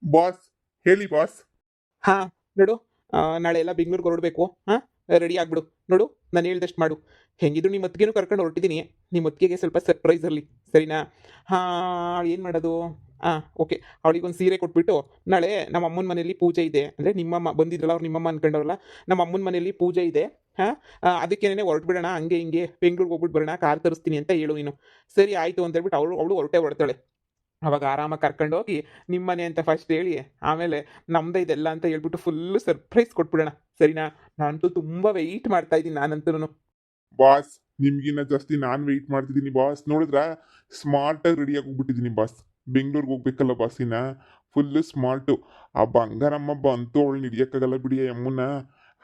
Boss, ಹೇಳಿ boss. ಹಾಂ ನೋಡು, ನಾಳೆ ಎಲ್ಲ ಬೆಂಗ್ಳೂರಿಗೆ ಹೊರಡಬೇಕು. ಹಾಂ, ರೆಡಿ ಆಗ್ಬಿಡು. ನೋಡು, ನಾನು ಹೇಳ್ದಷ್ಟು ಮಾಡು. ಹೆಂಗಿದ್ರು ನಿಮ್ಮ ಅತ್ತಿಗೆನೂ ಕರ್ಕೊಂಡು ಹೊರಟಿದ್ದೀನಿ. ನಿಮ್ಮ ಅತ್ತಿಗೆಗೆ ಸ್ವಲ್ಪ ಸರ್ಪ್ರೈಸ್ ಇರಲಿ, ಸರಿನಾ? ಹಾಂ, ಏನು ಮಾಡೋದು? ಹಾಂ, ಓಕೆ. ಅವಳಿಗೊಂದು ಸೀರೆ ಕೊಟ್ಬಿಟ್ಟು ನಾಳೆ ನಮ್ಮ ಅಮ್ಮನ ಮನೇಲಿ ಪೂಜೆ ಇದೆ. ಅಂದರೆ ನಿಮ್ಮಮ್ಮ ಬಂದಿದ್ರಲ್ಲ, ಅವ್ರು ನಿಮ್ಮಮ್ಮ ಅನ್ಕೊಂಡವ್ರಲ್ಲ, ನಮ್ಮ ಅಮ್ಮನ ಮನೇಲಿ ಪೂಜೆ ಇದೆ. ಹಾಂ, ಅದಕ್ಕೇನೆ ಹೊರಟ್ಬಿಡೋಣ, ಹಂಗೆ ಹಿಂಗೆ ಬೆಂಗ್ಳೂರಿಗೆ ಹೋಗ್ಬಿಟ್ಟು ಬರೋಣ, ಕಾರ್ ತರಿಸ್ತೀನಿ ಅಂತ ಹೇಳು ನೀನು. ಸರಿ ಆಯಿತು ಅಂತ ಹೇಳ್ಬಿಟ್ಟು ಅವಳು ಅವಳು ಹೊರಟೇ ಹೊರಡ್ತಾಳೆ. ಅವಾಗ ಆರಾಮಾಗಿ ಕರ್ಕೊಂಡೋಗಿ ನಿಮ್ಮ ಮನೆ ಅಂತ ಫಸ್ಟ್ ಹೇಳಿ, ಆಮೇಲೆ ನಮ್ದೇ ಇದೆಲ್ಲ ಅಂತ ಹೇಳ್ಬಿಟ್ಟು ಫುಲ್ಲು ಸರ್ಪ್ರೈಸ್ ಕೊಟ್ಬಿಡೋಣ, ಸರಿನಾ? ನಾನಂತೂ ತುಂಬ ವೆಯ್ಟ್ ಮಾಡ್ತಾ ಇದ್ದೀನಿ ನಾನಂತೂ. ಬಾಸ್, ನಿಮ್ಗಿನ್ನ ಜಾಸ್ತಿ ನಾನು ವೆಯ್ಟ್ ಮಾಡ್ತಿದ್ದೀನಿ ಬಾಸ್. ನೋಡಿದ್ರ ಸ್ಮಾರ್ಟಾಗಿ ರೆಡಿಯಾಗಿ ಹೋಗ್ಬಿಟ್ಟಿದ್ದೀನಿ ಬಾಸ್. ಬೆಂಗಳೂರಿಗೆ ಹೋಗ್ಬೇಕಲ್ಲ ಬಾಸ್, ಇನ್ನ ಫುಲ್ಲು ಸ್ಮಾರ್ಟು. ಆ ಬಂಗಾರಮ್ಮ ಅಂತೂ ಅವಳನ್ನ ಹಿಡಿಯೋಕ್ಕಾಗಲ್ಲ ಬಿಡಿ ಆ ಅಮ್ಮನ್ನ.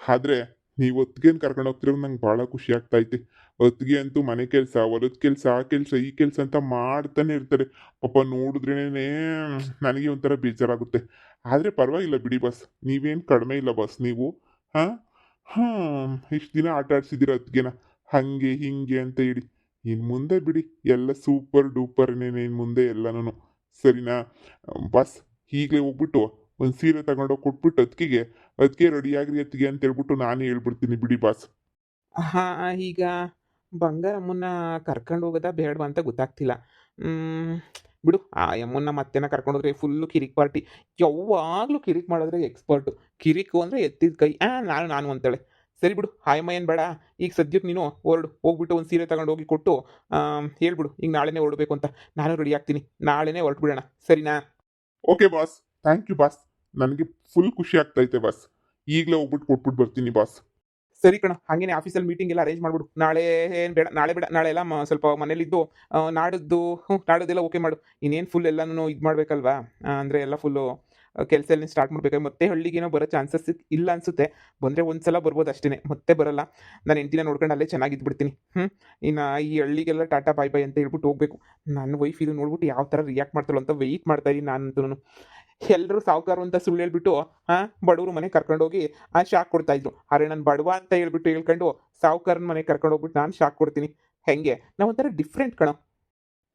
ಆದ್ರೆ ನೀವು ಹೊತ್ತಿಗೆನ್ ಕರ್ಕೊಂಡು ಹೋಗ್ತಿರೋದು ನಂಗೆ ಭಾಳ ಖುಷಿ ಆಗ್ತಾ ಐತೆ. ಹೊತ್ತಿಗೆ ಅಂತೂ ಮನೆ ಕೆಲಸ, ಹೊಲದ ಕೆಲಸ, ಆ ಕೆಲಸ, ಈ ಕೆಲಸ ಅಂತ ಮಾಡ್ತಾನೆ ಇರ್ತಾರೆ. ಪಾಪ ನೋಡಿದ್ರೇನೆ ನನಗೆ ಒಂಥರ ಬೇಜಾರಾಗುತ್ತೆ. ಆದರೆ ಪರವಾಗಿಲ್ಲ ಬಿಡಿ ಬಾಸ್, ನೀವೇನು ಕಡಿಮೆ ಇಲ್ಲ ಬಾಸ್ ನೀವು. ಹಾಂ ಹಾಂ, ಇಷ್ಟು ದಿನ ಆಟ ಆಡ್ಸಿದ್ದೀರ ಹೊತ್ತಿಗೆನ ಹಂಗೆ ಹಿಂಗೆ ಅಂತ ಹೇಳಿ. ಇನ್ನು ಮುಂದೆ ಬಿಡಿ, ಎಲ್ಲ ಸೂಪರ್ ಡೂಪರ್ನೇನೆ ಇನ್ನು ಮುಂದೆ ಎಲ್ಲನೂ, ಸರಿನಾ? ಬಸ್, ಈಗಲೇ ಹೋಗ್ಬಿಟ್ಟು ಒಂದು ಸೀರೆ ತಗೊಂಡೋಗಿ ಕೊಟ್ಬಿಟ್ಟು ಅದಕ್ಕೆ ರೆಡಿ ಆಗ್ರಿ ಅತ್ತಿಗೆ ಅಂತ ಹೇಳ್ಬಿಟ್ಟು ನಾನೇ ಹೇಳ್ಬಿಡ್ತೀನಿ ಬಿಡಿ ಬಾಸ್. ಹಾಂ, ಈಗ ಬಂಗಾರಮ್ಮನ್ನ ಕರ್ಕೊಂಡು ಹೋಗೋದಾ ಬೇಡವಾ ಅಂತ ಗೊತ್ತಾಗ್ತಿಲ್ಲ. ಮ್, ಬಿಡು, ಆ ಯಮ್ಮನ್ನ ಮತ್ತೆನ ಕರ್ಕೊಂಡೋದ್ರೆ ಫುಲ್ಲು ಕಿರಿಕ್ ಪಾರ್ಟಿ. ಯಾವಾಗಲೂ ಕಿರಿಕ್ ಮಾಡಿದ್ರೆ ಎಕ್ಸ್ಪರ್ಟು. ಕಿರಿಕು ಅಂದರೆ ಎತ್ತಿದ ಕೈ. ನಾನು ಅಂತಾಳೆ. ಸರಿ ಬಿಡು, ಹಾಯಮ್ಮ ಏನು ಬೇಡ. ಈಗ ಸದ್ಯಕ್ಕೆ ನೀನು ಹೊರಡು, ಹೋಗ್ಬಿಟ್ಟು ಒಂದು ಸೀರೆ ತಗೊಂಡು ಹೋಗಿ ಕೊಟ್ಟು ಹೇಳ್ಬಿಡು ಈಗ ನಾಳೆನೇ ಹೊರಡಬೇಕು ಅಂತ. ನಾನು ರೆಡಿ ಆಗ್ತೀನಿ, ನಾಳೆನೇ ಹೊರಟ್ಬಿಡೋಣ, ಸರಿನಾ? Okay boss, thank you boss. ನನಗೆ ಫುಲ್ ಖುಷಿ ಆಗ್ತೈತೆ ಬಾಸ್. ಈಗಲೇ ಹೋಗ್ಬಿಟ್ಟು ಕೊಟ್ಬಿಟ್ಟು ಬರ್ತೀನಿ ಬಾಸ್. ಸರಿ ಕಣ, ಹಾಗೇನೆ ಆಫೀಸಲ್ಲಿ ಮೀಟಿಂಗ್ ಎಲ್ಲ ಅರೇಂಜ್ ಮಾಡ್ಬಿಡು. ನಾಳೆ ಏನು ಬೇಡ, ನಾಳೆ ಬೇಡ, ನಾಳೆ ಎಲ್ಲ ಸ್ವಲ್ಪ ಮನೇಲಿದ್ದು ನಾಡಿದ್ದು, ನಾಡಿದ್ದೆಲ್ಲ ಓಕೆ ಮಾಡು. ಇನ್ನೇನು ಫುಲ್ ಎಲ್ಲನೂ ಇದು ಮಾಡಬೇಕಲ್ವಾ? ಅಂದರೆ ಎಲ್ಲ ಫುಲ್ಲು ಕೆಲಸ ಎಲ್ಲ ಸ್ಟಾರ್ಟ್ ಮಾಡ್ಬೇಕು. ಮತ್ತೆ ಹಳ್ಳಿಗೇನೋ ಬರೋ ಚಾನ್ಸಸ್ ಇಲ್ಲ ಅನಿಸುತ್ತೆ. ಬಂದರೆ ಒಂದು ಸಲ ಬರ್ಬೋದು ಅಷ್ಟೇ, ಮತ್ತೆ ಬರಲ್ಲ. ನಾನು ಹೆಂಡ್ತಿನ ನೋಡ್ಕೊಂಡು ಅಲ್ಲೇ ಚೆನ್ನಾಗಿದ್ಬಿಡ್ತೀನಿ. ಇನ್ನು ಈ ಹಳ್ಳಿಗೆಲ್ಲ ಟಾಟಾ ಬಾಯ್ ಬಾಯ್ ಅಂತ ಹೇಳ್ಬಿಟ್ಟು ಹೋಗಬೇಕು. ನನ್ನ ವೈಫ್ ಇದು ನೋಡ್ಬಿಟ್ಟು ಯಾವ ಥರ ರಿಯಾಕ್ಟ್ ಮಾಡ್ತಾಳೋ ಅಂತ ವೆಯ್ಟ್ ಮಾಡ್ತಾ ಇದ್ದೀನಿ ನಾನಂತೂ. ಎಲ್ಲರೂ ಸಾವುಕಾರು ಅಂತ ಸುಳ್ಳು ಹೇಳ್ಬಿಟ್ಟು ಬಡವ್ರ ಮನೆಗೆ ಕರ್ಕೊಂಡೋಗಿ ಶಾಕ್ ಕೊಡ್ತಾ ಇದ್ರು. ಆದರೆ ನಾನು ಬಡವ ಅಂತ ಹೇಳ್ಬಿಟ್ಟು ಹೇಳ್ಕೊಂಡು ಸಾವುಕಾರನ ಮನೆಗೆ ಕರ್ಕೊಂಡು ಹೋಗ್ಬಿಟ್ಟು ನಾನು ಶಾಕ್ ಕೊಡ್ತೀನಿ. ಹೆಂಗೆ ನಾವೊಂಥರ ಡಿಫ್ರೆಂಟ್ ಕಣ.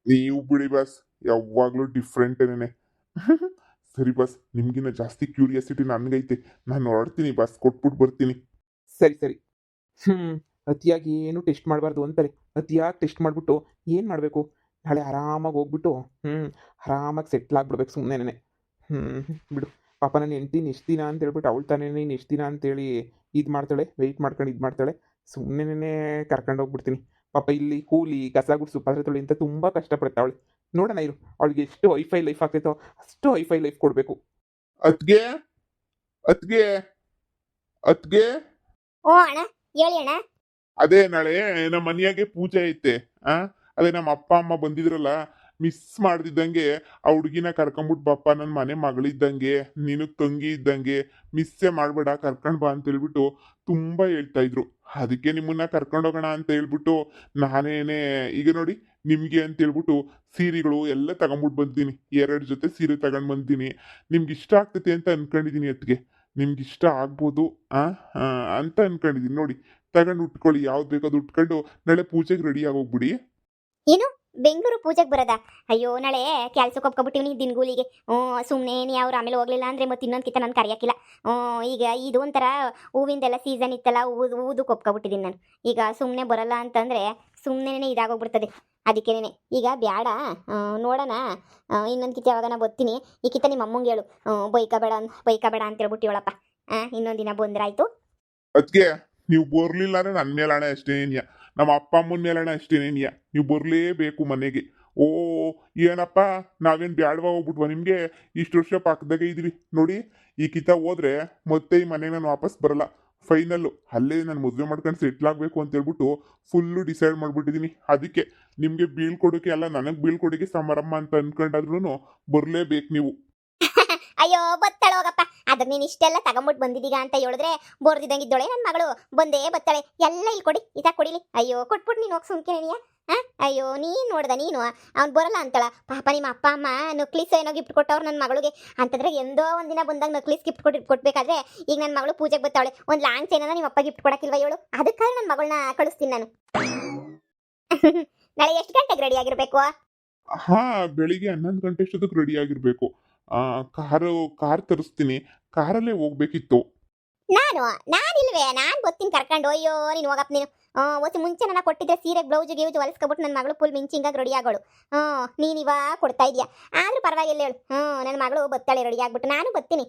ನೀವು ಬಿಡಿ ಬಾಸ್, ಯಾವಾಗಲೂ ಡಿಫ್ರೆಂಟೇನೆ. ಸರಿ ಬಾಸ್, ನಿಮ್ಗಿನ್ನ ಜಾಸ್ತಿ ಕ್ಯೂರಿಯಾಸಿಟಿ ನನಗೈತೆ. ನಾನು ಹೊರಡ್ತೀನಿ ಬಾಸ್, ಕೊಟ್ಬಿಟ್ಟು ಬರ್ತೀನಿ. ಸರಿ ಸರಿ. ಹ್ಞೂ, ಅತಿಯಾಗಿ ಏನು ಟೆಸ್ಟ್ ಮಾಡಬಾರ್ದು ಅಂತಾರೆ. ಅತಿಯಾಗಿ ಟೆಸ್ಟ್ ಮಾಡಿಬಿಟ್ಟು ಏನು ಮಾಡಬೇಕು? ನಾಳೆ ಆರಾಮಾಗಿ ಹೋಗ್ಬಿಟ್ಟು ಆರಾಮಾಗಿ ಸೆಟ್ಲ್ ಆಗಿಬಿಡ್ಬೇಕು ಸುಮ್ಮನೆ. ಬಿಡು, ಪಾಪ ನನ್ನ ಹೆಂಡ್ತಿ ಇಷ್ಟು ದಿನ ಅಂತ ಹೇಳ್ಬಿಟ್ಟು ಅವಳು ತಾನೇ ನೀನು ಇಷ್ಟು ದಿನ ಅಂತೇಳಿ ಇದು ಮಾಡ್ತಾಳೆ, ವೆಯ್ಟ್ ಮಾಡ್ಕೊಂಡು ಇದು ಮಾಡ್ತಾಳೆ. ಸುಮ್ಮನೆ ಕರ್ಕೊಂಡು ಹೋಗ್ಬಿಡ್ತೀನಿ. ಪಾಪ ಇಲ್ಲಿ ಕೂಲಿ ಕಸ ಗುಡಿಸು ಪಾತ್ರೆ ತೊಳಿ ಅಂತ ತುಂಬ ಕಷ್ಟಪಡ್ತಾವಳೆ. ನೋಡೋಣ ಇರು, ಅವಳಿಗೆ ಎಷ್ಟು ವೈಫೈ ಲೈಫ್ ಆಗ್ತೈತೋ ಅಷ್ಟು ವೈಫೈ ಲೈಫ್ ಕೊಡಬೇಕು. ಅತ್ಗೆ, ಅತ್ಗೆ, ಅತ್ಗೆ. ಓ ಅಣ್ಣ, ಹೇಳಿ ಅಣ್ಣ. ಅದೇ ನಾಳೆ ನಮ್ಮ ಮನೆಯಾಗೆ ಪೂಜೆ ಐತೆ. ಆ ಅದೇ ನಮ್ಮ ಅಪ್ಪ ಅಮ್ಮ ಬಂದಿದ್ರಲ್ಲ, ಮಿಸ್ ಮಾಡ್ದಿದ್ದಂಗೆ ಆ ಹುಡುಗಿನ ಕರ್ಕೊಂಬಿಟ್ಟು ಬಾಪ್ಪ, ನನ್ನ ಮನೆ ಮಗಳಿದ್ದಂಗೆ, ನಿನಗೆ ತಂಗಿ ಇದ್ದಂಗೆ, ಮಿಸ್ಸೇ ಮಾಡಬೇಡ, ಕರ್ಕೊಂಡು ಬಾ ಅಂತ ಹೇಳ್ಬಿಟ್ಟು ತುಂಬ ಹೇಳ್ತಾ ಇದ್ರು. ಅದಕ್ಕೆ ನಿಮ್ಮನ್ನ ಕರ್ಕೊಂಡೋಗೋಣ ಅಂತ ಹೇಳ್ಬಿಟ್ಟು ನಾನೇನೆ ಈಗ ನೋಡಿ ನಿಮಗೆ ಅಂತ ಹೇಳ್ಬಿಟ್ಟು ಸೀರೆಗಳು ಎಲ್ಲ ತಗೊಂಬಿಟ್ಟು ಬಂದಿದ್ದೀನಿ. 2 ಜೊತೆ ಸೀರೆ ತಗೊಂಡು ಬಂದಿದ್ದೀನಿ. ನಿಮ್ಗೆ ಇಷ್ಟ ಆಗ್ತೈತೆ ಅಂತ ಅನ್ಕೊಂಡಿದ್ದೀನಿ. ಅತ್ತಿಗೆ ನಿಮ್ಗೆ ಇಷ್ಟ ಆಗ್ಬೋದು ಆ ಆ, ಅಂತ ಅನ್ಕೊಂಡಿದ್ದೀನಿ. ನೋಡಿ, ತಗೊಂಡು ಉಟ್ಕೊಳ್ಳಿ, ಯಾವ್ದು ಬೇಕದು ಉಟ್ಕೊಂಡು ನಾಳೆ ಪೂಜೆಗೆ ರೆಡಿ ಆಗೋಗ್ಬಿಡಿ. ಏನು ಬೆಂಗಳೂರು ಪೂಜೆಗೆ ಬರೋದಾ? ಅಯ್ಯೋ, ನಾಳೆ ಕೆಲ್ಸಕ್ಕೆ ಒಪ್ಕೊಬಿಟ್ಟಿವ್ನಿ ದಿನಗೂಲಿಗೆ. ಸುಮ್ಮನೆ ಅವ್ರು ಆಮೇಲೆ ಹೋಗ್ಲಿಲ್ಲ ಅಂದರೆ ಮತ್ತೆ ಇನ್ನೊಂದು ಕಿತ್ತ ನಾನು ಕರೆಯೋಕ್ಕಿಲ್ಲ. ಈಗ ಇದು ಒಂಥರ ಹೂವಿಂದೆಲ್ಲ ಸೀಸನ್ ಇತ್ತಲ್ಲ, ಊದಕ್ಕೆ ಒಪ್ಕೊಬಿಟ್ಟಿದ್ದೀನಿ ನಾನು. ಈಗ ಸುಮ್ಮನೆ ಬರಲ್ಲ ಅಂತಂದರೆ ಸುಮ್ಮನೆ ಇದಾಗೋಗ್ಬಿಡ್ತದೆ. ಅದಕ್ಕೇನೆ ಈಗ ಬ್ಯಾಡ, ನೋಡೋಣ. ಇನ್ನೊಂದು ಕಿತ್ತ ಯಾವಾಗನ ಬರ್ತೀನಿ. ಈ ಕಿತ್ತ ನಿಮ್ಮ ಅಮ್ಮಂಗೆ ಹೇಳು, ಬೈಕ ಬೇಡ ಅಂತ ಹೇಳ್ಬಿಟ್ಟು ಹೇಳಪ್ಪ. ಇನ್ನೊಂದು ದಿನ ಬಂದ್ರಾಯ್ತು. ಅದಕ್ಕೆ ನೀವು ಬರ್ಲಿಲ್ಲ ಅಂದ್ರೆ ನನ್ನ ಮೇಲಣ ಅಷ್ಟೇನಿಯ, ನಮ್ಮ ಅಪ್ಪ ಅಮ್ಮನ ಮೇಲಣ ಅಷ್ಟೇನೇನಿಯ. ನೀವು ಬರಲೇಬೇಕು ಮನೆಗೆ. ಓ, ಏನಪ್ಪ, ನಾವೇನು ಬ್ಯಾಡವಾ ಹೋಗ್ಬಿಟ್ವಾ ನಿಮಗೆ? ಇಷ್ಟು ವರ್ಷ ಪಕ್ಕದಾಗೆ ಇದ್ವಿ ನೋಡಿ. ಈ ಕಿತ ಹೋದ್ರೆ ಮತ್ತೆ ಈ ಮನೆಗೆ ನಾನು ವಾಪಸ್ ಬರಲ್ಲ. ಫೈನಲ್ಲು ಅಲ್ಲೇ ನಾನು ಮದುವೆ ಮಾಡ್ಕೊಂಡು ಸೆಟ್ಲ್ ಆಗಬೇಕು ಅಂತ ಹೇಳ್ಬಿಟ್ಟು ಫುಲ್ಲು ಡಿಸೈಡ್ ಮಾಡಿಬಿಟ್ಟಿದ್ದೀನಿ. ಅದಕ್ಕೆ ನಿಮಗೆ ಬೀಳ್ಕೊಡೋಕೆ ಅಲ್ಲ, ನನಗೆ ಬೀಳ್ಕೊಡೋಕೆ ಸಮಾರಂಭ ಅಂತ ಅನ್ಕೊಂಡಾದ್ರೂ ಬರಲೇಬೇಕು ನೀವು. ಅಯ್ಯೋ, ಬತ್ತಾಳೆ ಹೋಗಪ್ಪ. ಅದ್ರ ನೀನು ಇಷ್ಟೆಲ್ಲ ತಗೊಂಬಿಟ್ಟು ಬಂದಿದ್ದೀಗ ಅಂತ ಹೇಳಿದ್ರೆ ಬೋರ್ದಿದ್ದಂಗಿದ್ದೋಳೆ ನನ್ನ ಮಗಳು. ಬಂದೇ ಬತ್ತಾಳೆ. ಎಲ್ಲ ಇಲ್ಲಿ ಕೊಡಿ, ಕೊಡಿಲಿ. ಅಯ್ಯೋ, ಕೊಟ್ಬಿಟ್ಟು ನೀನು ಹೋಗಿ ಸುಮ್ಕಿನೇನಿಯ. ಅಯ್ಯೋ, ನೀನು ನೋಡ್ದ, ನೀನು ಅವ್ನು ಬರಲ್ಲ ಅಂತಳ. ಪಾಪ ನಿಮ್ಮ ಅಪ್ಪ ಅಮ್ಮ ನಕ್ಲೀಸ್ ಏನೋ ಗಿಫ್ಟ್ ಕೊಟ್ಟವ್ರು ನನ್ನ ಮಗಳಿಗೆ ಅಂತಂದ್ರೆ, ಎಂದೋ ಒಂದಿನ ಬಂದಾಗ ನಕ್ಲೀಸ್ ಗಿಫ್ಟ್ ಕೊಟ್ಬೇಕಾದ್ರೆ ಈಗ ನನ್ನ ಮಗಳು ಪೂಜೆಗೆ ಬರ್ತಾವಳೆ. ಒಂದು ಲಾಂಚ್ ಏನಾರ ನಿಮ್ಮ ಅಪ್ಪ ಗಿಫ್ಟ್ ಕೊಡಕ್ಕಿಲ್ವ ಹೇಳು? ಅದಕ್ಕಾಗಿ ನನ್ನ ಮಗಳನ್ನ ಕಳಿಸ್ತೀನಿ ನಾನು. ನಾಳೆ ಎಷ್ಟು ಗಂಟೆಗೆ ರೆಡಿ ಆಗಿರ್ಬೇಕು? ಹಾ, ಬೆಳಿಗ್ಗೆ 11 ಗಂಟೆ ಅಷ್ಟೊತ್ತಿಗೆ ರೆಡಿ ಆಗಿರ್ಬೇಕು. ಕಾರ್ ತರಿಸ್ತೀನಿ, ಕಾರಲ್ಲೇ ಹೋಗ್ಬೇಕಿತ್ತು. ನಾನಿಲ್ವೇ ನಾನು ಬರ್ತೀನಿ ಕರ್ಕೊಂಡು. ಅಯ್ಯೋ ನೀನು ಹೋಗಪ್ಪ ನೀನು. ಒಸಿ ಮುಂಚೆ ನನ್ನ ಕೊಟ್ಟಿದ್ರೆ ಸೀರೆ ಬ್ಲೌಸ್ ಗೀವ್ಜ್ ಹೊಲಿಸ್ಕೊಬಿಟ್ಟು ನನ್ನ ಮಗಳು ಫುಲ್ ಮಿಂಚಿಂಗಾಗಿ ರೆಡಿ ಆಗೋಳು. ನೀನು ಇವಾಗ ಕೊಡ್ತಾ ಇದೀಯಾ ಆದ್ರೂ ಪರವಾಗಿಲ್ಲ ಹೇಳು. ನನ್ನ ಮಗಳು ಬತ್ತಾಳೆ ರೆಡಿ ಆಗ್ಬಿಟ್ಟು. ನಾನು ಬರ್ತೀನಿ.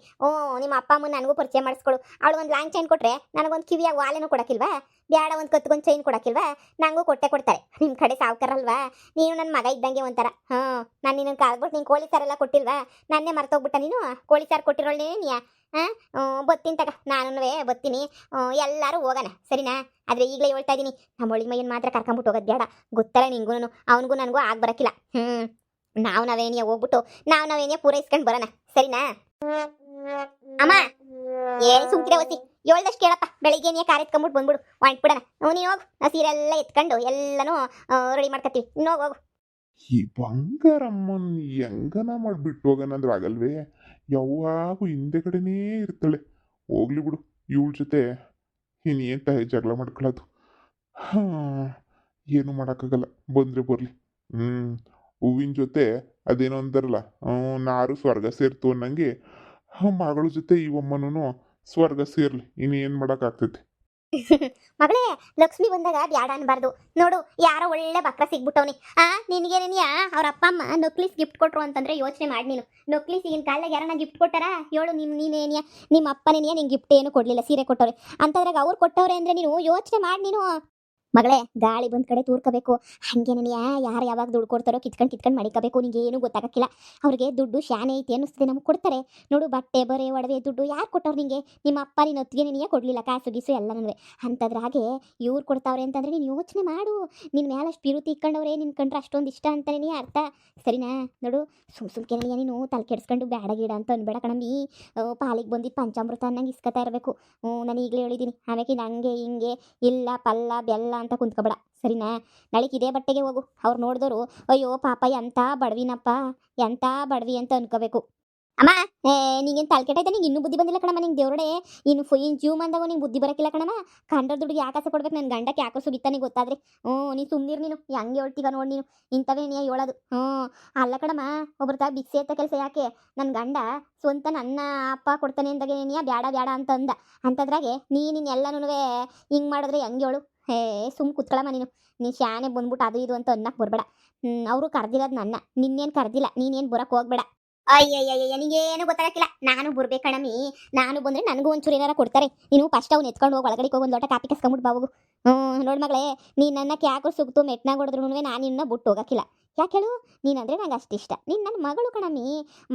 ನಿಮ್ಮ ಅಪ್ಪ ಅಮ್ಮ ನನಗೂ ಪರಿಚಯ ಮಾಡಿಸ್ಕೊಳು. ಅವಳು ಒಂದು ಲಾಂಗ್ ಚೈನ್ ಕೊಟ್ರೆ ನನಗೊಂದು ಕಿವಿಯಾಗ ವಾಲೆನೂ ಕೊಡಕ್ಕಿಲ್ವಾ? ಬ್ಯಾಡ ಒಂದು ಕತ್ಕೊಂಡ್ ಚೈನ್ ಕೊಡಕ್ಕಿಲ್ವಾ? ನಂಗೂ ಕೊಡ್ತಾರೆ. ನಿಮ್ಮ ಕಡೆ ಸಾವ್ಕಾರಲ್ವಾ? ನೀನು ನನ್ನ ಮಗ ಇದ್ದಂಗೆ ಒಂಥರ. ನಾನು ನಿನ್ನ ಕಾಲ್ಬಿಟ್ಟು ನೀನು ಕೋಳಿ ಸಾರೆಲ್ಲ ಕೊಟ್ಟಿಲ್ವಾ? ನನ್ನೇ ಮರ್ತೋಗ್ಬಿಟ್ಟ ನೀನು. ಕೋಳಿ ಸಾರು ಕೊಟ್ಟಿರೋಳೇ ನೀ. ಬತ್ತೀನಿ ತಗ, ನಾನು ಬತ್ತೀನಿ. ಎಲ್ಲರೂ ಹೋಗೋಣ ಸರಿನಾ? ಆದರೆ ಈಗಲೇ ಹೇಳ್ತಾ ಇದ್ದೀನಿ, ನಮ್ಮ ಒಳ್ಳೆ ಮೈಯನ್ ಮಾತ್ರ ಕರ್ಕೊಂಬಿಟ್ಟು ಹೋಗೋದು ಬೇಡ. ಗೊತ್ತಲ್ಲ ನಿಂಗೂ ಅವನಿಗೂ ನನಗೂ ಆಗ ಬರೋಕ್ಕಿಲ್ಲ. ನಾವೇನಿಯ ಹೋಗ್ಬಿಟ್ಟು ನಾವೇನಿಯ ಪೂರೈಸ್ಕೊಂಡು ಬರೋಣ ಸರಿನಾ? ಅಮ್ಮ ಏನು ಸುಮ್ಕಿದೆ ಒಸಿ, ಹೇಳ್ದಷ್ಟು ಕೇಳಪ್ಪ. ಬೆಳಿಗ್ಗೆ ನೀ ಕಾರ್ ಎತ್ಕೊಂಬಿಟ್ಟು ಬಂದ್ಬಿಡು, ಹೊಂಟ್ಬಿಡೋಣ. ನೀನು ಹೋಗು, ನಾವು ಸೀರೆ ಎಲ್ಲ ಎತ್ಕೊಂಡು ಎಲ್ಲನೂ ರೆಡಿ ಮಾಡ್ಕೊತೀವಿ. ಇನ್ನು ಹೋಗು. ಈ ಬಂಗಾರಮ್ಮನ್ ಹೆಂಗನ ಮಾಡಿಬಿಟ್ಟು ಹೋಗೋಣಂದ್ರೆ ಆಗಲ್ವೇ? ಯಾವಾಗೂ ಹಿಂದೆ ಕಡೆನೇ ಇರ್ತಾಳೆ. ಹೋಗ್ಲಿ ಬಿಡು, ಇವಳ ಜೊತೆ ಇನ್ನೇಂತ ಜಗಳ ಮಾಡ್ಕೊಳ್ಳೋದು. ಏನು ಮಾಡೋಕ್ಕಾಗಲ್ಲ, ಬಂದರೆ ಬರಲಿ. ಹೂವಿನ ಜೊತೆ ಅದೇನೋ ಅಂತಾರಲ್ಲ, ನಾರು ಸ್ವರ್ಗ ಸೇರ್ತು ಅನ್ನಂಗೆ ಮಗಳ ಜೊತೆ ಈ ಅಮ್ಮನೂ ಸ್ವರ್ಗ ಸೇರ್ಲಿ. ಇನ್ನೇನು ಮಾಡೋಕ್ಕಾಗ್ತೈತೆ? ಮಗಳೇ, ಲಕ್ಷ್ಮಿ ಬಂದಾಗ ಬ್ಯಾಡ ಅನ್ಬಾರ್ದು. ನೋಡು ಯಾರೋ ಒಳ್ಳೆ ಬಕ್ರ ಸಿಗ್ಬಿಟ್ಟವನಿ. ನಿನಗೇನೇನಿಯಾ ಅವ್ರ ಅಪ್ಪ ಅಮ್ಮ ನಕ್ಲೀಸ್ ಗಿಫ್ಟ್ ಕೊಟ್ರು ಅಂತಂದ್ರೆ ಯೋಚನೆ ಮಾಡಿ ನೀನು. ನಕ್ಲೀಸ್ ಈಗಿನ ಕಾಲದಾಗ ಯಾರನ್ನ ಗಿಫ್ಟ್ ಕೊಟ್ಟಾರ ಹೇಳು? ನೀನೇನಿಯಾ ನಿಮ್ಮ ಅಪ್ಪನೇನಿಯಾ ನಿಂಗೆ ಗಿಫ್ಟ್ ಏನು ಕೊಡಲಿಲ್ಲ, ಸೀರೆ ಕೊಟ್ಟವ್ರೆ ಅಂತಂದ್ರಾಗ ಅವ್ರು ಕೊಟ್ಟವ್ರೆ ಅಂದ್ರೆ ನೀನು ಯೋಚನೆ ಮಾಡಿ ನೀನು. ಮಗಳೇ, ಗಾಳಿ ಬಂದ ಕಡೆ ತೂರ್ಕೋಬೇಕು. ಹಂಗೇನಿಯಾ ಯಾರು ಯಾವಾಗ ದುಡ್ಡು ಕೊಡ್ತಾರೋ ಕಿತ್ಕೊಂಡು ಮಡಿಕೋಬೇಕು. ನಿಂಗೆ ಏನು ಗೊತ್ತಾಗಕ್ಕಿಲ್ಲ. ಅವ್ರಿಗೆ ದುಡ್ಡು ಶಾನೆ ಐತಿ ಅನ್ನಿಸ್ತದೆ, ನಮ್ಗೆ ಕೊಡ್ತಾರೆ ನೋಡು. ಬಟ್ಟೆ ಬರೆ ಒಡವೆ ದುಡ್ಡು ಯಾರು ಕೊಟ್ಟವ್ರು ನಿಂಗೆ? ನಿಮ್ಮ ಅಪ್ಪ ನೀನು ಹೊತ್ತಿಗೆ ಕೊಡಲಿಲ್ಲ, ಕಾಸು ಗೀಸು ಎಲ್ಲನೂ. ಅಂಥದ್ರಾಗೆ ಇವ್ರು ಕೊಡ್ತಾವ್ರೆ ಅಂತಂದ್ರೆ ನೀನು ಯೋಚನೆ ಮಾಡು. ನಿನ್ನ ಮೇಲೆ ಅಷ್ಟು ಪಿರುತಿ ಇಕ್ಕೊಂಡವ್ರೆ, ನಿನ್ನ ಕಂಡ್ರೆ ಅಷ್ಟೊಂದು ಇಷ್ಟ ಅಂತಾನೆ ಅರ್ಥ ಸರಿನಾ? ನೋಡು, ಸುಮ್ಕೆನೆಯ ನೀನು ತಲೆ ಕೆಡ್ಸ್ಕೊಂಡು ಬೇಡ ಗೀಡ ಅಂತ ಅನ್ಬೇಡ ಕಣಮ್ಮಿ. ಪಾಲಿಗೆ ಬಂದಿದ್ದು ಪಂಚಾಮೃತ ಅನ್ನಂಗೆ ಇಸ್ಕೊತಾ ಇರಬೇಕು. ನಾನು ಈಗಲೇ ಹೇಳಿದ್ದೀನಿ. ಆಮೇಲೆ ಹಂಗೆ ಹಿಂಗೆ ಇಲ್ಲ ಪಲ್ಲ ಬೆಲ್ಲ ಅಂತ ಕುಂತ್ಕೊಬೇಡ ಸರಿನಾ? ನಾಳೆಗೆ ಇದೇ ಬಟ್ಟೆಗೆ ಹೋಗು. ಅವ್ರು ನೋಡಿದವರು ಅಯ್ಯೋ ಪಾಪ ಎಂಥ ಬಡವಿನಪ್ಪ, ಎಂಥ ಬಡವಿ ಅಂತ ಅನ್ಕೋಬೇಕು. ಅಮ್ಮ, ನಿಂಗೇನು ತಲೆ ಕೆಟ್ಟೈತೆ? ನಿಂಗೆ ಇನ್ನೂ ಬುದ್ಧಿ ಬಂದಿಲ್ಲ ಕಣಮ್ಮ. ನಿಂಗೆ ದೇವ್ರಡೆ ಇನ್ನು ಜೀವ ಮಂದಾಗ ನಿಂಗೆ ಬುದ್ಧಿ ಬರೋಕ್ಕಿಲ್ಲ ಕಣಮ್ಮ. ಕಂಡ್ರ ದುಡ್ಡಿಗೆ ಯಾಕೆ ಆಸೆ ಕೊಡ್ಬೇಕು? ನನ್ನ ಗಂಡಕ್ಕೆ ಯಾಕೆ ಸುಗಿತಾನೆ ಗೊತ್ತಾದ್ರೆ ನೀನು ಸುಮ್ಮನಿರು. ನೀನು ಹೆಂಗೆ ಹೇಳ್ತೀಗ ನೋಡಿ, ನೀನು ಇಂಥವೇ ನೀ ಹೇಳೋದು. ಅಲ್ಲ ಕಣಮ್ಮ, ಒಬ್ರ ತಾ ಭಿಕ್ಷೆ ಎತ್ತ ಕೆಲಸ ಯಾಕೆ? ನನ್ನ ಗಂಡ ಸ್ವಂತ ನನ್ನ ಅಪ್ಪ ಕೊಡ್ತಾನೆ ಅಂದಾಗ ನೀ ಬ್ಯಾಡ ಬ್ಯಾಡ ಅಂತ ಅಂದ. ಅಂಥದ್ರಾಗೆ ನೀನು ಎಲ್ಲನೂ ಹಿಂಗೆ ಮಾಡಿದ್ರೆ ಹೆಂಗೆ ಹೇಳು? ಸುಮ್ಮ ಕುತ್ಕೊಳಮ್ಮ ನೀನು ಶಾನೆ ಬಂದ್ಬಿಟ್ಟು ಅದು ಇದು ಅಂತ ಅನ್ನಕ್ಕೆ ಬರಬೇಡ. ಅವರು ಕರೆದಿರೋದು ನನ್ನ, ನಿನ್ನೇನು ಕರೆದಿಲ್ಲ. ನೀನೇನು ಬರೋಕ್ಕೆ ಹೋಗ್ಬೇಡ. ಅಯ್ಯಯ್ಯಯ್ಯ, ನಿನಗೇನು ಗೊತ್ತಾಗಕ್ಕಿಲ್ಲ. ನಾನು ಬರ್ಬೇಕಣಮ್ಮಿ. ನಾನು ಬಂದರೆ ನನಗೂ ಒಂಚೂರು ಏನಾರ ಕೊಡ್ತಾರೆ. ನೀನು ಫಸ್ಟ್ ಅವ್ನು ಎತ್ಕೊಂಡು ಹೋಗಿ ಒಳಗಡೆ ಹೋಗಿ ಒಂದು ಲೋಟ ಕಾಪಿ ಕಸ್ಕೊಂಬಿಟ್ಟು ಬಾವು. ನೋಡಿ ಮಗಳೇ, ನೀನು ನನ್ನ ಕ್ಯಾಕರು ಸುಗ್ತು ಮೆಟ್ನಾಗ ಹೊಡೆದ್ರು ನಾನು ನಿನ್ನ ಬಿಟ್ಟು ಹೋಗಕ್ಕಿಲ್ಲ. ಯಾಕೆ ಹೇಳು? ನೀನಂದರೆ ನಂಗೆ ಅಷ್ಟು ಇಷ್ಟ. ನೀನು ನನ್ನ ಮಗಳು ಕಣಮ್ಮಿ.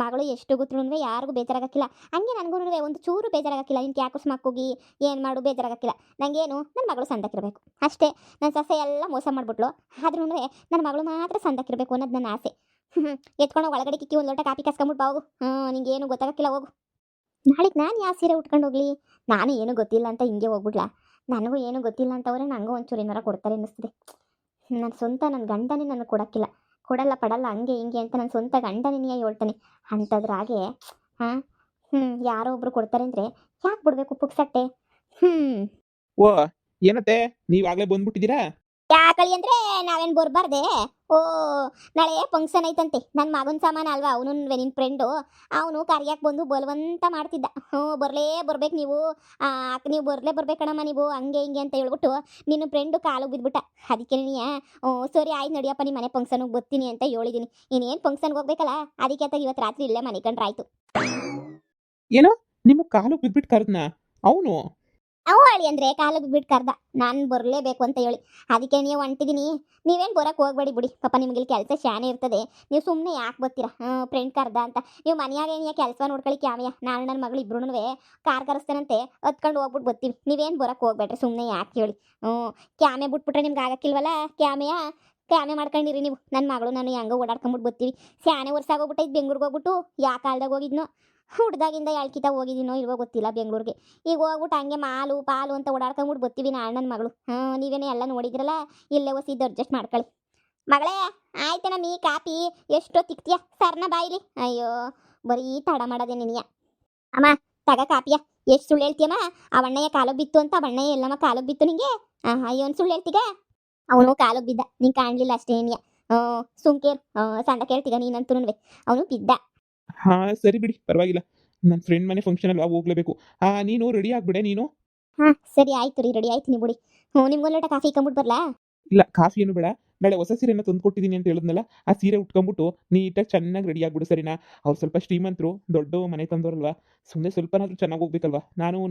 ಮಗಳು ಎಷ್ಟು ಗೊತ್ತರೂ ಯಾರಿಗೂ ಬೇಜಾರಾಗಕ್ಕಿಲ್ಲ. ಹಂಗೆ ನನಗೂ ಒಂದು ಚೂರು ಬೇಜಾರಾಗಕ್ಕಿಲ್ಲ. ನೀನು ಕ್ಯಾಕರ್ಸ್ ಮಕ್ಕೋಗಿ ಏನು ಮಾಡು ಬೇಜಾರಾಗಕ್ಕಿಲ್ಲ. ನನಗೇನು ನನ್ನ ಮಗಳು ಸಂದಕ್ಕಿರಬೇಕು ಅಷ್ಟೇ. ನನ್ನ ಸೊಸೆ ಎಲ್ಲ ಮೋಸ ಮಾಡಿಬಿಟ್ಲು, ಆದ್ರೂ ನನ್ನ ಮಗಳು ಮಾತ್ರ ಸಂದಕ್ಕಿರಬೇಕು ಅನ್ನೋದು ನನ್ನ ಆಸೆ. ಎತ್ಕೊಂಡು ಒಳಗಡೆ ಕಿಕ್ಕಿ ಒಂದು ಲೋಟ ಕಾಪಿ ಕಸ್ಕೊಂಬಿಟ್ಟು ಬಾವು. ನಿಂಗೇನು ಗೊತ್ತಾಗಕ್ಕಿಲ್ಲ, ಹೋಗು. ನಾಳೆಗೆ ನಾನು ಯಾವ ಸೀರೆ ಉಟ್ಕೊಂಡು ಹೋಗ್ಲಿ? ನಾನು ಏನು ಗೊತ್ತಿಲ್ಲ ಅಂತ ಹಿಂಗೆ ಹೋಗ್ಬಿಡ್ಲಾ? ನನಗೂ ಏನು ಗೊತ್ತಿಲ್ಲ ಅಂತವ್ರೆ ನನಗೂ ಒಂಚೂರು ಏನಾರ ಕೊಡ್ತಾರೆ ಅನ್ನಿಸ್ತದೆ. ನನ್ನ ಸ್ವಂತ ನನ್ನ ಗಂಡನೇ ನನಗೆ ಕೊಡೋಕ್ಕಿಲ್ಲ, ಕೊಡಲ್ಲ ಪಡಲ್ಲ ಹಂಗೆ ಹಿಂಗೆ ಅಂತ ನನ್ನ ಸ್ವಂತ ಗಂಡನೇ ಹೇಳ್ತಾನೆ. ಅಂಥದ್ರಾಗೆ ಯಾರೋ ಒಬ್ರು ಕೊಡ್ತಾರೆ ಅಂದರೆ ಯಾಕೆ ಬಿಡಬೇಕು ಪುಕ್ಸಟ್ಟೆ? ಓ ಏನತ್ತೆ, ನೀವಾಗಲೇ ಬಂದ್ಬಿಟ್ಟಿದ್ದೀರಾ? ಯಾಕಳಿ ಅಂದರೆ ನಾವೇನು ಬರಬಾರ್ದೆ? ನಾಳೆ ಫಂಕ್ಷನ್ ಐತಂತೆ. ನನ್ನ ಮಗನ ಸಾಮಾನು ಅಲ್ವಾ, ಅವನು ನಿನ್ನ ಫ್ರೆಂಡು. ಅವನು ಕರಿಯಾಕೆ ಬಂದು ಬಲವಂತ ಮಾಡ್ತಿದ್ದ. ಬರ್ಬೇಕು ನೀವು ಬರ್ಬೇಕಣಮ್ಮ ನೀವು, ಹಂಗೆ ಹಿಂಗೆ ಅಂತ ಹೇಳ್ಬಿಟ್ಟು ನಿನ್ನ ಫ್ರೆಂಡು ಕಾಲಿಗೆ ಬಿದ್ಬಿಟ್ಟ. ಅದಕ್ಕೆ ನೀನು ಸರಿ ಆಯ್ತು ನಡಿಯಪ್ಪ, ನಿಮ್ಮ ಮನೆ ಫಂಕ್ಷನ್ಗೆ ಬರ್ತೀನಿ ಅಂತ ಹೇಳಿದ್ದೀನಿ. ಇನ್ನೇನು ಫಂಕ್ಷನ್ಗೆ ಹೋಗ್ಬೇಕಲ್ಲ, ಅದಕ್ಕೆ ಅಂತ ಇವತ್ತು ರಾತ್ರಿ ಇಲ್ಲೇ ಮನೆ ಕಂಡ್ರಾಯ್ತು. ಏನೋ ನಿಮ್ಮ ಕಾಲು ಬಿದ್ಬಿಟ್ಟು ಕರೆದ್ನಾ ಅವನು? ಹೇಳಿ ಅಂದರೆ ಕಾಲಿಗೆ ಬಿಟ್ಟು ಕರ್ದ. ನಾನು ಬರಲೇಬೇಕು ಅಂತ ಹೇಳಿ ಅದಕ್ಕೆ ನೀವು ಹೊಂಟಿದ್ದೀನಿ. ನೀವೇನು ಬರೋಕ್ಕೆ ಹೋಗ್ಬೇಡಿ ಬಿಡಿ. ಪಾಪ ನಿಮಗೆ ಕೆಲಸ ಶಾನೆ ಇರ್ತದೆ. ನೀವು ಸುಮ್ಮನೆ ಯಾಕೆ ಬರ್ತೀರಾ? ಫ್ರೆಂಡ್ ಕರ್ದ ಅಂತ ನೀವು ಮನೆಯಾಗ ಏನಿಯ ಕೆಲಸ ನೋಡ್ಕೊಳ್ಳಿ. ಕ್ಯಾಮೆಯ ನಾನು ನನ್ನ ಮಗಳು ಇಬ್ರು ಕಾರ್ ಕರೆಸ್ತೇನಂತೆ, ಹತ್ಕೊಂಡು ಹೋಗ್ಬಿಟ್ಟು ಬರ್ತೀವಿ. ನೀವೇನು ಬರೋಕ್ಕೆ ಹೋಗ್ಬೇಡ್ರಿ, ಸುಮ್ಮನೆ ಯಾಕೆ ಹೇಳಿ. ಕ್ಯಾಮೆ ಬಿಟ್ಬಿಟ್ರೆ ನಿಮ್ಗೆ ಆಗಕ್ಕಿಲ್ವಲ್ಲ. ಕ್ಯಾಮೆ ಮಾಡ್ಕೊಂಡಿರಿ ನೀವು. ನನ್ನ ಮಗಳು ನಾನು ಹೆಂಗೋ ಓಡಾಡ್ಕೊಂಬಿಟ್ಟು ಬರ್ತೀವಿ. ಶಾನೆ ವರ್ಷ ಆಗೋಗ್ಬಿಟ್ಟೈತೆ ಬೆಂಗ್ಳೂರಿಗೆ ಹೋಗ್ಬಿಟ್ಟು. ಯಾವ ಕಾಲದಾಗ ಹೋಗಿದ್ನೋ, ಹುಡ್ದಾಗಿಂದ ಎಳ್ಕಿತ ಹೋಗಿದ್ದೀನೋ ಇಲ್ವೋ ಗೊತ್ತಿಲ್ಲ ಬೆಂಗ್ಳೂರಿಗೆ. ಈಗ ಹೋಗ್ಬಿಟ್ಟು ಹಂಗೆ ಮಾಲು ಪಾಲು ಅಂತ ಓಡಾಡ್ಕೊಂಬಿಟ್ಟು ಬರ್ತೀವಿ ನಾನು ನನ್ನ ಮಗಳು. ನೀವೇನೇ ಎಲ್ಲ ನೋಡಿದ್ರಲ್ಲ, ಇಲ್ಲೇ ಹೊಸಿದ್ದು ಅಡ್ಜಸ್ಟ್ ಮಾಡ್ಕೊಳ್ಳಿ. ಮಗಳೇ ಆಯ್ತೇನ ನೀ ಕಾಪಿ ಎಷ್ಟೋ ತಿಕ್ತೀಯ ಸರ್ನ ಬಾಯಿಲಿ. ಅಯ್ಯೋ ಬರೀ ತಡ ಮಾಡೋದೇ ನಿನಗೆ. ಅಮ್ಮ ತಗ ಕಾಪಿಯ. ಎಷ್ಟು ಸುಳ್ಳು ಹೇಳ್ತೀಯಮ್ಮ? ಆ ಬಣ್ಣಯ್ಯ ಕಾಲಕ್ಕೆ ಬಿತ್ತು ಅಂತ. ಬಣ್ಣಯ್ಯ ಎಲ್ಲಮ್ಮ ಕಾಲಕ್ಕೆ ಬಿತ್ತು ನಿಂಗೆ? ಅಯ್ಯೋ ಒಂದು ಸುಳ್ಳು ಹೇಳ್ತೀಗ? ಅವನು ಕಾಲಕ್ಕೆ ಬಿದ್ದ, ನಿಂಗೆ ಕಾಣಲಿಲ್ಲ ಅಷ್ಟೇ ಏನಿಯ. ಸುಮ್ಕೇರ್ ಸಂದ ಕೇಳ್ತೀಗ ನೀನಂತೂ ಅವನು ಬಿದ್ದ. ಹಾಂ ಸರಿ ಬಿಡಿ ಪರವಾಗಿಲ್ಲ. ನನ್ನ ಫ್ರೆಂಡ್ ಮನೆ ಫಂಕ್ಷನ್ ಅಲ್ವಾ ಹೋಗ್ಲೇಬೇಕು. ನೀನು ರೆಡಿ ಆಗಿಬಿಡೆ ನೀನು. ಹಾಂ ಸರಿ ಆಯ್ತು ರೀ, ರೆಡಿ ಆಯ್ತು ನೀವು ಬಿಡಿ. ನಿಮ್ಗೊಂದು ಲೋಟ ಕಾಫಿ ಇಕ್ಕೊಂಬಿಟ್ಟು ಬರಲಾ? ಇಲ್ಲ ಕಾಫಿ ಏನು ಬೇಡ. ನಾಳೆ ಹೊಸ ಸೀರೆನ ತಂದು ಕೊಟ್ಟಿದ್ದೀನಿ ಅಂತ ಹೇಳಿದ್ನಲ್ಲ, ಆ ಸೀರೆ ಉಟ್ಕೊಂಬಿಟ್ಟು ನೀಟಾಗಿ ಚೆನ್ನಾಗಿ ರೆಡಿ ಆಗ್ಬಿಡು ಸರಿನಾ? ಅವ್ರು ಸ್ವಲ್ಪ ಶ್ರೀಮಂತರು, ದೊಡ್ಡ ಮನೆ ತಂದವರಲ್ವಾ, ಸುಮ್ಮನೆ ಸ್ವಲ್ಪನಾದ್ರೂ ಚೆನ್ನಾಗಿ ಹೋಗ್ಬೇಕಲ್ವಾ?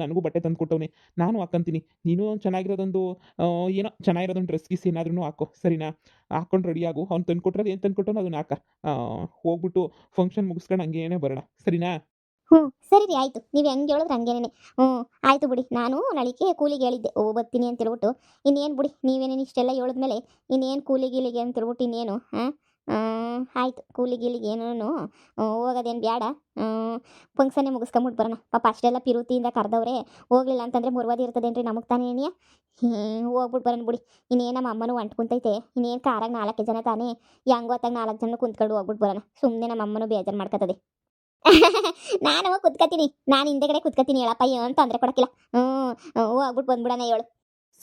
ನನಗೂ ಬಟ್ಟೆ ತಂದು ಕೊಟ್ಟವನೆ, ನಾನು ಹಾಕ್ಕಂತೀನಿ. ನೀನು ಚೆನ್ನಾಗಿರೋದೊಂದು ಏನೋ ಚೆನ್ನಾಗಿರೋದೊಂದು ಡ್ರೆಸ್ ಗೀಸ್ ಏನಾದ್ರೂ ಹಾಕೋ ಸರಿನಾ? ಹಾಕೊಂಡು ರೆಡಿ ಆಗು. ಅವ್ನು ತಂದು ಕೊಟ್ಟಿರೋದು ಏನು ತಂದು ಕೊಟ್ಟವನು ಅದನ್ನ ಹಾಕ. ಹೋಗ್ಬಿಟ್ಟು ಫಂಕ್ಷನ್ ಮುಗಿಸ್ಕೊಂಡು ಹಂಗೇನೆ ಬರೋಣ ಸರಿನಾ? ಹ್ಞೂ ಸರಿ ರೀ ಆಯಿತು, ನೀವು ಹೆಂಗೆ ಹೇಳಿದ್ರೆ ಹಂಗೇನೆ. ಹ್ಞೂ ಆಯಿತು ಬಿಡಿ. ನಾನು ನಾಳೆಗೆ ಕೂಲಿಗೆ ಹೇಳಿದ್ದೆ ಬರ್ತೀನಿ ಅಂತ ಹೇಳ್ಬಿಟ್ಟು. ಇನ್ನೇನು ಬಿಡಿ, ನೀವೇನೇನು ಇಷ್ಟೆಲ್ಲ ಹೇಳಿದ್ಮೇಲೆ ಇನ್ನೇನು ಕೂಲಿ ಗೀಲಿಗೆ ಅಂತ ಹೇಳ್ಬಿಟ್ಟು ಇನ್ನೇನು ಆಯಿತು. ಕೂಲಿ ಗೀಲಿಗೆ ಏನೂ ಹೋಗೋದೇನು ಬೇಡ. ಫಂಕ್ಷನ್ನೇ ಮುಗಿಸ್ಕೊಂಬಿಟ್ಟು ಬರೋಣ. ಪಾಪ ಅಷ್ಟೆಲ್ಲ ಪಿರುತಿಯಿಂದ ಕರೆದವ್ರೆ, ಹೋಗ್ಲಿಲ್ಲ ಅಂತಂದರೆ ಮುರ್ವಾದಿ ಇರ್ತದೇನ್ರಿ ನಮಗೆ ತಾನೇ ಏನಿಯ. ಹೋಗ್ಬಿಟ್ಟು ಬರೋಣ ಬಿಡಿ. ಇನ್ನೇನು ನಮ್ಮ ಅಮ್ಮನೂ ಅಂಟು ಕುಂತೈತೆ, ಇನ್ನೇನು ಕಾರಾಗ 4 ಜನ ತಾನೇ, ಹೆಂಗೋ ಹೊತ್ತಾಗ 4 ಜನ ಕುಂತ್ಕೊಂಡು ಹೋಗ್ಬಿಟ್ಟು ಬರೋಣ. ಸುಮ್ಮನೆ ನಮ್ಮ ಅಮ್ಮನೂ ಬೇಜಾರು ಮಾಡ್ಕೊತದೆ. ನಾನು ಕುತ್ಕತೀನಿ, ನಾನು ಹಿಂದೆಗಡೆ ಕುತ್ಕತೀನಿ, ಹೇಳಪ್ಪ ಏನು ತೊಂದರೆ ಕೊಡಕ್ಕಿಲ್ಲ. ಹೋಗ್ಬಿಟ್ಟು ಬಂದ್ಬಿಡಣ ಹೇಳು.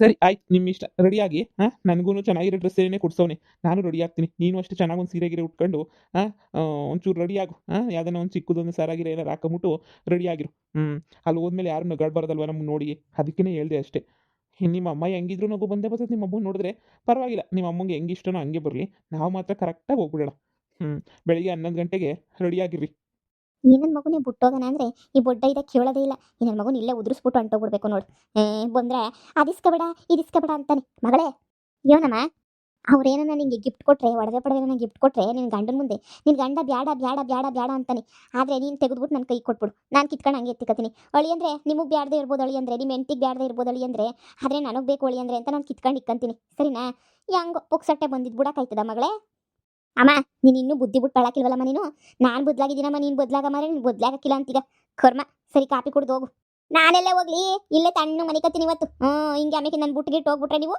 ಸರಿ ಆಯ್ತು ನಿಮ್ಮ ಇಷ್ಟ. ರೆಡಿಯಾಗಿ ನನಗೂ ಚೆನ್ನಾಗಿರೋ ಡ್ರೆಸ್ ಏನೇ ಕೊಡ್ಸೋನೆ, ನಾನು ರೆಡಿ ಆಗ್ತೀನಿ. ನೀನು ಅಷ್ಟೇ ಚೆನ್ನಾಗಿ ಒಂದು ಸೀರೆ ಗಿರೆ ಉಟ್ಕೊಂಡು ಒಂಚೂರು ರೆಡಿ ಆಗು. ಯಾವ್ದಾನ ಒಂದು ಚಿಕ್ಕದೊಂದು ಸಾರಾಗಿರೋ ಏನಾರು ಹಾಕೊಂಬಿಟ್ಟು ರೆಡಿ ಆಗಿರು. ಅಲ್ಲಿ ಹೋದ್ಮೇಲೆ ಯಾರು ನಗಾಡ್ಬಾರ್ದಲ್ವ ನಮ್ಗೆ ನೋಡಿ, ಅದಕ್ಕೇ ಹೇಳ್ದೆ ಅಷ್ಟೇ. ನಿಮ್ಮ ಅಮ್ಮ ಹೆಂಗಿದ್ರು ನಗು ಬಂದೇ ಬರ್ತದೆ. ನಿಮ್ಮ ಅಮ್ಮನ ನೋಡಿದ್ರೆ ಪರವಾಗಿಲ್ಲ, ನಿಮ್ಮ ಅಮ್ಮಂಗೆ ಹೆಂಗೆ ಇಷ್ಟನೋ ಹಂಗೆ ಬರಲಿ. ನಾವು ಮಾತ್ರ ಕರೆಕ್ಟಾಗಿ ಹೋಗ್ಬಿಡೋಣ. ಬೆಳಿಗ್ಗೆ 11 ಗಂಟೆಗೆ ರೆಡಿಯಾಗಿರ್ರಿ. ಈ ನನ್ನ ಮಗುನೇ ಬಿಟ್ಟೋಗೋಣ ಅಂದರೆ ಈ ಬೊಡ್ಡ ಇದ ಕೇಳೋದೇ ಇಲ್ಲ. ಈ ನನ್ನ ಮಗುನ ಇಲ್ಲೇ ಉದುರಿಸ್ಬಿಟ್ಟು ಹೊಂಟೋಗ್ಬಿಡ್ಬೇಕು ನೋಡು. ಬಂದರೆ ಅದಿಸ್ಕೋಬೇಡ ಇದಿಸ್ಕೋಬೇಡ ಅಂತಾನೆ. ಮಗಳೇ ಏನಮ್ಮ, ಅವ್ರೇನನ್ನ ನಿಂಗೆ ಗಿಫ್ಟ್ ಕೊಟ್ಟರೆ, ಒಡವೆ ಪಡವೆನ ಗಿಫ್ಟ್ ಕೊಟ್ಟರೆ ನಿನ್ನ ಗಂಡನ ಮುಂದೆ ನಿನ್ನ ಗಂಡ ಬ್ಯಾಡ ಬ್ಯಾಡ ಬ್ಯಾಡ ಬ್ಯಾಡ ಅಂತಾನೆ. ಆದರೆ ನೀನು ತೆಗೆದ್ಬಿಟ್ಟು ನನ್ನ ಕೈ ಕೊಟ್ಬಿಡು, ನಾನು ಕಿತ್ಕೊಂಡು ಹಂಗೆ ಎತ್ತಿಕತೀನಿ. ಅಳಿ ಅಂದರೆ ನಿಮಗೆ ಬ್ಯಾಡದೇ ಇರ್ಬೋದು, ಅಳಿ ಅಂದರೆ ನಿಮ್ಮ ಹೆಂಡ್ತಿಗೆ ಬ್ಯಾಡದೇ ಇರ್ಬೋದು, ಅಳಿ ಅಂದರೆ ಆದರೆ ನನಗೆ ಬೇಕು ಅಳಿ ಅಂದರೆ ಅಂತ ನಾನು ಕಿತ್ಕೊಂಡು ಇಕ್ಕಂತೀನಿ ಸರಿನಾ? ಹೆಂಗೋ ಪುಕ್ಸಟ್ಟೆ ಬಂದಿದ್ದು ಬಿಡಕ್ಕಾಯ್ತದ ಮಗಳೇ? ಅಮ್ಮ ನೀನು ಇನ್ನೂ ಬುದ್ಧಿ ಬಿಟ್ಟು ಬಾಳಾಕಿಲ್ವಲ್ಲಮ್ಮ ನೀನು. ನಾನು ಬದಲಾಗಿದ್ದೀನಮ್ಮ, ನೀನು ಬದಲಾಗಮ್ಮ, ನೀನು ಬದಲಾಗಕ್ಕಿಲ್ಲ ಅಂತೀಗ. ಕರ್ಮ. ಸರಿ ಕಾಪಿ ಕುಡ್ದು ಹೋಗು. ನಾನೆಲ್ಲೇ ಹೋಗ್ಲಿ, ಇಲ್ಲೇ ತಣ್ಣಗೆ ಮನಿಕತ್ತೀನಿ ಇವತ್ತು. ಹಿಂಗೆ ಆಮೇಲೆ ನನ್ನ ಬುಟ್ಟಿಗಿಟ್ಟು ಹೋಗ್ಬಿಟ್ರೆ ನೀವು